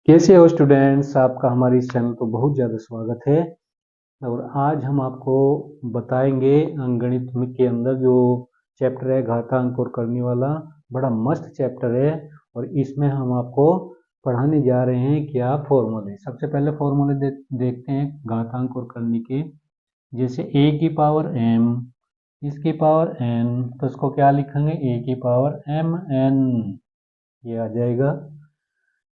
कैसे हो स्टूडेंट्स। आपका हमारे इस चैनल पर बहुत ज़्यादा स्वागत है। और आज हम आपको बताएंगे अंकगणित के अंदर जो चैप्टर है घातांक और करने वाला, बड़ा मस्त चैप्टर है। और इसमें हम आपको पढ़ाने जा रहे हैं क्या फॉर्मूले। सबसे पहले फॉर्मूले देखते हैं घातांक और करने के। जैसे a की पावर m, इसकी पावर n, तो इसको क्या लिखेंगे a की पावर mn, ये आ जाएगा।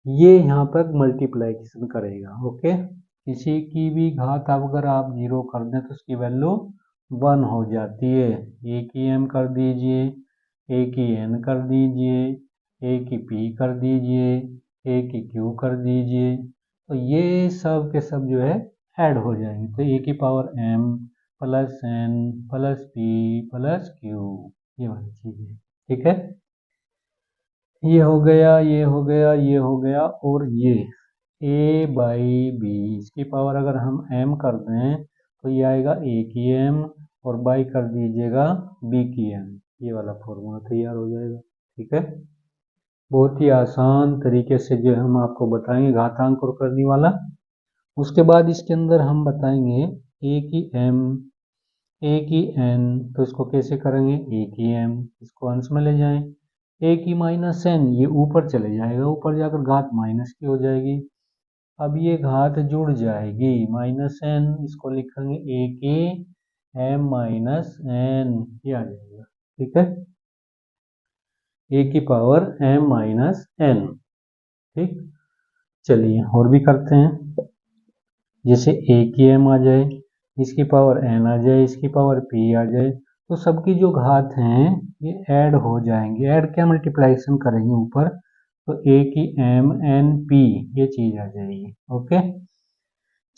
ये यहाँ पर मल्टीप्लाइकेशन करेगा। ओके, किसी की भी घात अगर आप जीरो कर दें तो उसकी वैल्यू 1 हो जाती है। ए की m कर दीजिए, ए की n कर दीजिए, ए की p कर दीजिए, ए की q कर दीजिए, तो ये सब के सब जो है ऐड हो जाएंगे। तो ए की power m plus n plus p plus q, ये वाली चीज़ है। ठीक है, ये हो गया, ये हो गया, ये हो गया, और ये a बाई बी, इसकी पावर अगर हम m कर दें तो ये आएगा a की m, और बाई कर दीजिएगा b की m। ये वाला फॉर्मूला तैयार हो जाएगा। ठीक है, बहुत ही आसान तरीके से जो हम आपको बताएंगे घातांक और करने वाला। उसके बाद इसके अंदर हम बताएंगे a की m, a की n, तो इसको कैसे करेंगे a की m, इसको अंश में ले जाएं, a की माइनस n, ये ऊपर चले जाएगा, ऊपर जाकर घात माइनस की हो जाएगी। अब ये घात जुड़ जाएगी, माइनस n, इसको लिखेंगे a की m माइनस n, ये आ जाएगा। ठीक है, a की पावर m माइनस n। ठीक, चलिए और भी करते हैं। जैसे a की m आ जाए, इसकी पावर n आ जाए, इसकी पावर p आ जाए, तो सबकी जो घात हैं ये ऐड हो जाएंगे। ऐड क्या, मल्टीप्लाइकेशन करेंगे ऊपर, तो a की m n p, ये चीज आ जाएगी। ओके,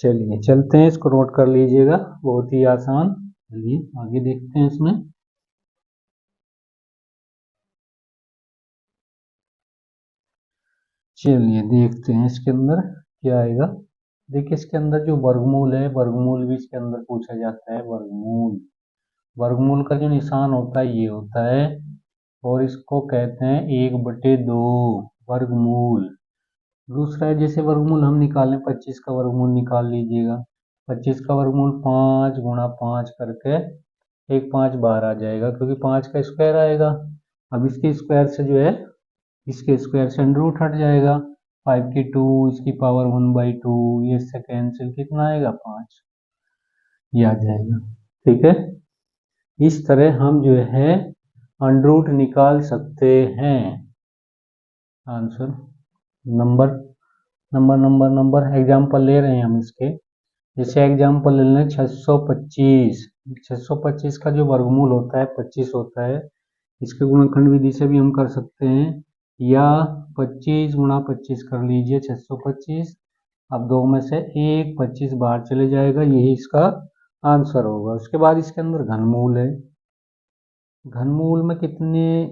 चलिए चलते हैं, इसको नोट कर लीजिएगा, बहुत ही आसान। चलिए आगे देखते हैं इसमें। चलिए देखते हैं इसके अंदर क्या आएगा। देखिए इसके अंदर जो वर्गमूल है, वर्गमूल भी इसके अंदर पूछा जाता है। वर्गमूल, वर्गमूल का जो निशान होता है ये होता है, और इसको कहते हैं 1/2 वर्गमूल। दूसरा है, जैसे वर्गमूल हम निकालें, 25 का वर्गमूल निकाल लीजिएगा। 25 का वर्गमूल 5 गुणा 5 करके 1 5 बाहर आ जाएगा, क्योंकि 5 का स्क्वायर आएगा। अब इसके स्क्वायर से जो है, इसके स्क्वायर से अंडर रूट हट जाएगा। 5 की 2, इसकी पावर 1/2, ये इससे कैंसिल, कितना आएगा 5, ये आ जाएगा। ठीक है, इस तरह हम जो है अंडर रूट निकाल सकते हैं। Answer number number number number example ले रहे हैं हम इसके। जैसे एग्जाम्पल ले लें 625। 625 का जो वर्गमूल होता है 25 होता है। इसके गुणनखंड विधि से भी हम कर सकते हैं, या 25 गुणा 25 कर लीजिए 625। अब दो में से एक 25 बाहर चले जाएगा, यही इसका आंसर होगा। उसके बाद इसके अंदर घनमूल है। घनमूल में कितनी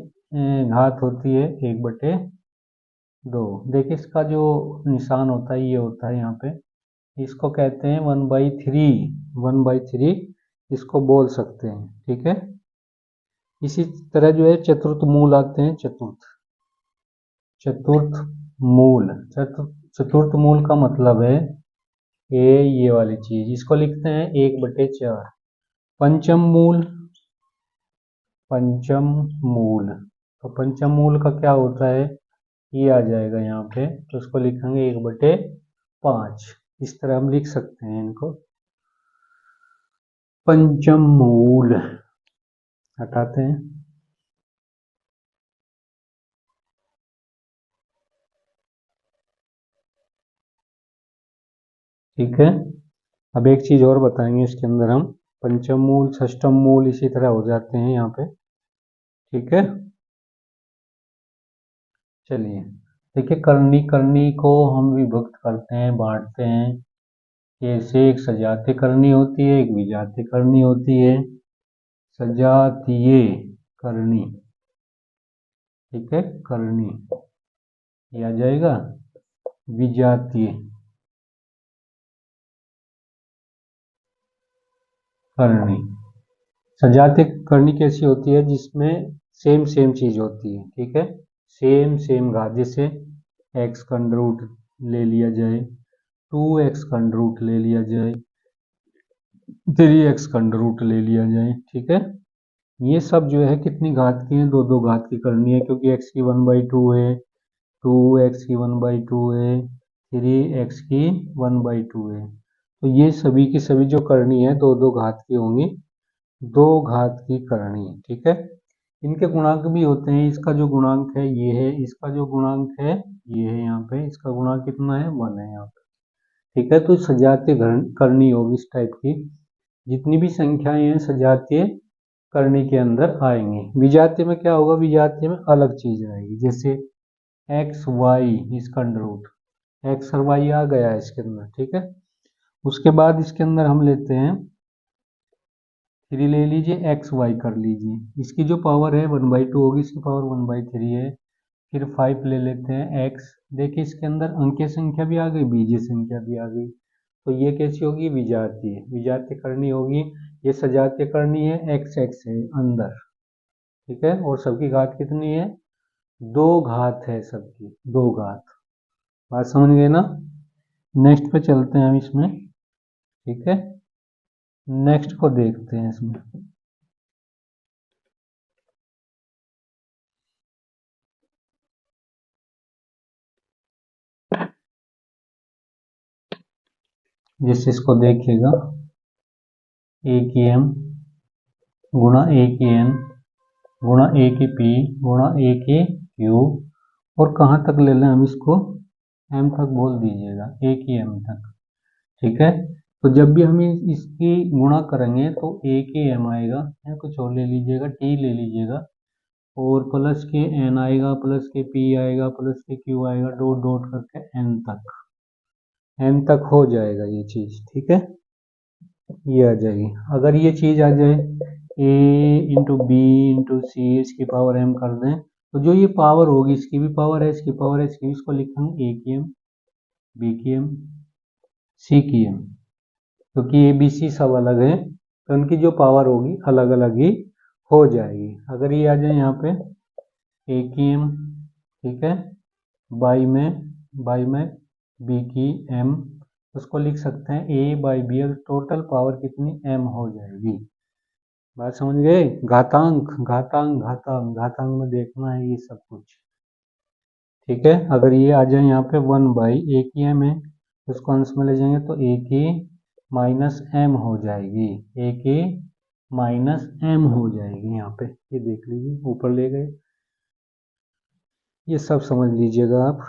घात होती है, 1/2। देखिए इसका जो निशान होता है ये होता है यहाँ पे, इसको कहते हैं 1/3। 1/3 इसको बोल सकते हैं। ठीक है, इसी तरह जो है चतुर्थ मूल आते हैं। चतुर्थ मूल, चतुर्थ मूल का मतलब है ये वाली चीज, इसको लिखते हैं 1/4। पंचम मूल, पंचम मूल, तो पंचम मूल का क्या होता है, ये आ जाएगा यहाँ पे, तो उसको लिखेंगे 1/5। इस तरह हम लिख सकते हैं इनको। पंचम मूल हटाते हैं। ठीक है, अब एक चीज और बताएंगे इसके अंदर हम, पंचम मूल षष्टम मूल इसी तरह हो जाते हैं यहाँ पे। ठीक है, चलिए देखिए, करनी करनी को हम विभक्त करते हैं, बांटते हैं। जैसे एक सजातीय करनी होती है, एक विजातीय करनी होती है। सजातीय करनी, ठीक है, करनी ये आ जाएगा। विजातीय करनी, सजातीय करनी कैसी होती है, जिसमें सेम सेम चीज होती है। ठीक है, सेम सेम घात, जैसे x का अंडर रूट ले लिया जाए, 2x का अंडर रूट ले लिया जाए, 3x का अंडर रूट ले लिया जाए। ठीक है, ये सब जो है कितनी घात की है, दो दो घात की करनी है, क्योंकि x की 1/2 है, 2x की 1/2 है, 3x की 1/2 है। तो ये सभी की सभी जो करनी है दो दो घात की होंगी, दो घात की करनी है। ठीक है, इनके गुणांक भी होते हैं, इसका जो गुणांक है ये है, इसका जो गुणांक है ये है, यहाँ पे इसका गुणांक कितना है, 1 है यहाँ पे। ठीक है, तो सजातीय करनी होगी इस टाइप की, जितनी भी संख्याएं हैं सजातीय करनी के अंदर आएंगी। विजातीय में क्या होगा, विजातीय में अलग चीज आएगी, जैसे एक्स वाई इसका अंडर रूट, एक्स और वाई आ गया है इसके अंदर। ठीक है, उसके बाद इसके अंदर हम लेते हैं 3 ले लीजिए, एक्स वाई कर लीजिए, इसकी जो पावर है 1/2 होगी, इसकी पावर 1/3 है। फिर 5 ले लेते हैं एक्स, देखिए इसके अंदर अंकीय संख्या भी आ गई, बीजीय संख्या भी आ गई, तो ये कैसी होगी, विजातीय, विजातीय करनी होगी। ये सजातीय करनी है, एक्स एक्स है अंदर। ठीक है, और सबकी घात कितनी है, दो घात है सबकी, दो घात। बात समझ गए ना। नेक्स्ट पे चलते हैं हम इसमें। ठीक है, नेक्स्ट को देखते हैं इसमें। जैसे इसको देखिएगा, ए की एम गुणा ए की एन गुणा ए की पी गुणा ए की क्यू, और कहाँ तक ले लें हम इसको, एम तक बोल दीजिएगा, ए की एम तक। ठीक है, तो जब भी हम इसकी गुणा करेंगे तो ए की एम आएगा, या कुछ और ले लीजिएगा, टी ले लीजिएगा, और प्लस के एन आएगा, प्लस के पी आएगा, प्लस के क्यू आएगा, डॉट डॉट करके एन तक हो जाएगा ये चीज। ठीक है, ये आ जाएगी। अगर ये चीज आ जाए a इंटू बी इंटू सी, इसकी पावर m कर दें, तो जो ये पावर होगी, इसकी भी पावर है, इसकी पावर है, इसकी, इसको लिखेंगे a की m, b की m, c की m, क्योंकि ए बी सी सब अलग है, तो उनकी जो पावर होगी अलग अलग ही हो जाएगी। अगर ये आ जाए यहाँ पे a की m, ठीक है, बाई में b की m, उसको लिख सकते हैं a by B, total power कितनी m हो जाएगी। बात समझ गए, घातांक घातांक घातांक घातांक में देखना है ये सब कुछ। ठीक है, अगर ये आ जाए यहाँ पे 1/, ए की एम है, उसको अंश में ले जाएंगे तो ए की माइनस एम हो जाएगी, ए की माइनस एम हो जाएगी यहाँ पे, ये देख लीजिए ऊपर ले गए, ये सब समझ लीजिएगा आप।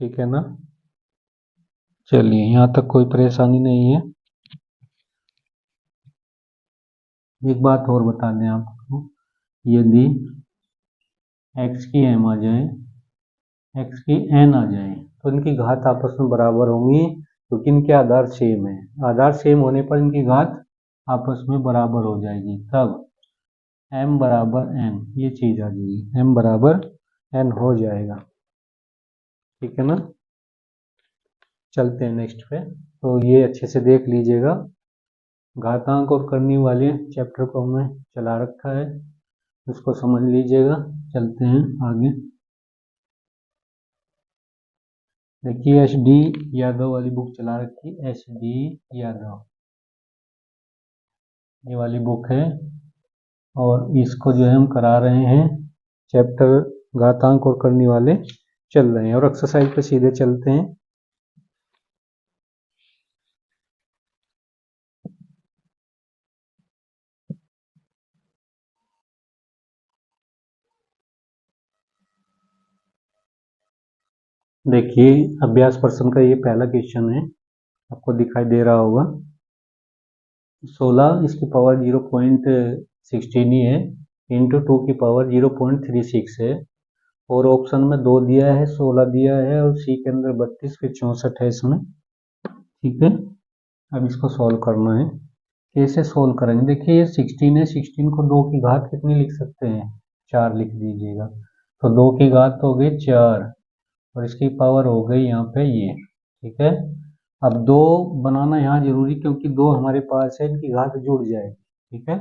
ठीक है ना, चलिए यहाँ तक कोई परेशानी नहीं है। एक बात और बता दें आपको, यदि x की m आ जाए, x की n आ जाए, तो इनकी घात आपस में बराबर होंगी, क्योंकि इनके आधार सेम है, आधार सेम होने पर इनकी घात आपस में बराबर हो जाएगी, तब m बराबर n, ये चीज आ जाएगी, m बराबर n हो जाएगा। ठीक है ना, चलते हैं नेक्स्ट पे। तो ये अच्छे से देख लीजिएगा, घातांक और करनी वाले चैप्टर को हमने चला रखा है, उसको समझ लीजिएगा। चलते हैं आगे। देखिए एच डी यादव वाली बुक चला रखी, एच डी यादव, ये वाली बुक है, और इसको जो है हम करा रहे हैं, चैप्टर घातांक और करनी वाले चल रहे हैं, और एक्सरसाइज पे सीधे चलते हैं। देखिए अभ्यास प्रश्न का ये पहला क्वेश्चन है, आपको दिखाई दे रहा होगा, 16 इसकी पावर 0.16 ही है, इंटू 2 की पावर 0.36 है, और ऑप्शन में 2 दिया है, 16 दिया है, और सी के अंदर 32 फिर 64 है इसमें। ठीक है, अब इसको सॉल्व करना है। कैसे सोल्व करेंगे, देखिए ये 16 है, 16 को 2 की घात कितनी लिख सकते हैं, 4 लिख दीजिएगा, तो 2 की घात हो गई 4, और इसकी पावर हो गई यहाँ पे ये। ठीक है, अब 2 बनाना यहाँ जरूरी, क्योंकि 2 हमारे पास है, इनकी घात जुड़ जाएगी। ठीक है,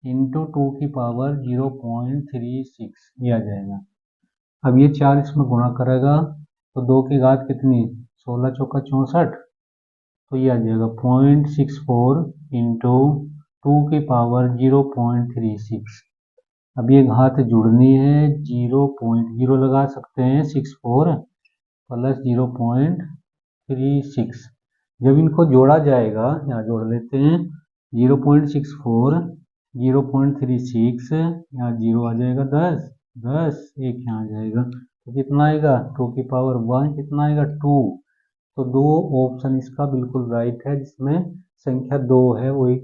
इंटू 2 की पावर 0.36 ये आ जाएगा, अब ये 4 इसमें गुणा करेगा तो 2 की घात कितनी, 16 चौका 64, तो ये आ जाएगा 0.64 इंटू 2 की पावर 0.36। अब ये घात जुड़नी है, 0.0 लगा सकते हैं, 64 प्लस 0.36। जब इनको जोड़ा जाएगा, यहाँ जोड़ लेते हैं, 0.64 0.36, यहाँ 0 आ जाएगा 10, 10 एक यहाँ आ जाएगा, तो कितना आएगा 2 की पावर 1, कितना आएगा 2। तो दो ऑप्शन इसका बिल्कुल राइट है, जिसमें संख्या 2 है वही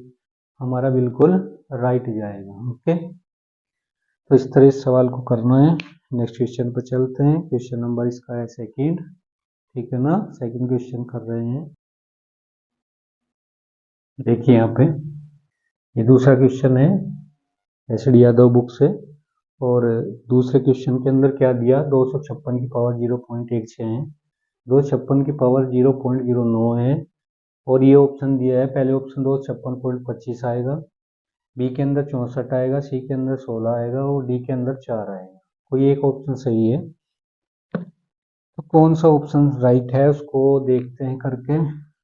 हमारा बिल्कुल राइट जाएगा। ओके, तो इस तरह इस सवाल को करना है। नेक्स्ट क्वेश्चन पर चलते हैं। क्वेश्चन नंबर इसका है सेकंड, ठीक है ना, सेकंड क्वेश्चन कर रहे हैं। देखिए यहाँ पे ये दूसरा क्वेश्चन है एसडी यादव बुक से, और दूसरे क्वेश्चन के अंदर क्या दिया, 256 की पावर 0.16 है, 256 की पावर 0.09 है, और ये ऑप्शन दिया है, पहले ऑप्शन 256.25 आएगा, बी के अंदर 64 आएगा, सी के अंदर 16 आएगा, और डी के अंदर 4 आएगा। कोई एक ऑप्शन सही है, तो कौन सा ऑप्शन राइट है उसको देखते हैं करके।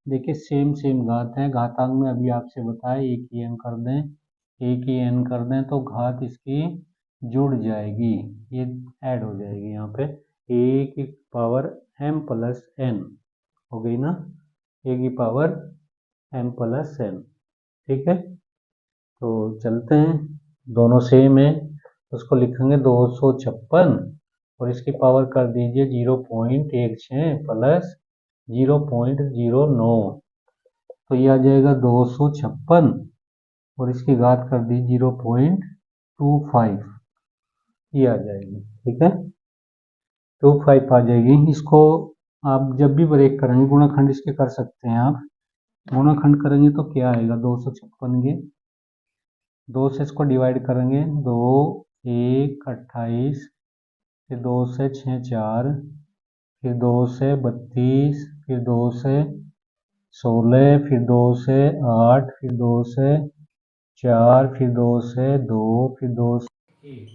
देखिए सेम सेम घात है, घातांक में अभी आपसे बताया एक ही एन कर दें, एक ही एन कर दें तो घात इसकी जुड़ जाएगी, ये ऐड हो जाएगी यहाँ पे, ए की पावर एम प्लस एन हो गई ना, ए की पावर एम प्लस एन, ठीक है। तो चलते हैं, दोनों सेम है, उसको लिखेंगे 256 और इसकी पावर कर दीजिए 0.16 प्लस 0.09, तो ये आ जाएगा 256 और इसकी घात कर दी 0.25, ये आ जाएगी, ठीक है, 25 आ जाएगी। इसको आप जब भी ब्रेक करेंगे, गुणाखंड इसके कर सकते हैं आप, गुणाखंड करेंगे तो क्या आएगा, 256 के 2 से इसको डिवाइड करेंगे, 2 1 28, फिर 2 से 6 4, फिर 2 से 32, फिर 2 से 16, फिर 2 से 8, फिर 2 से 4, फिर 2 से 2, फिर 2 से 1,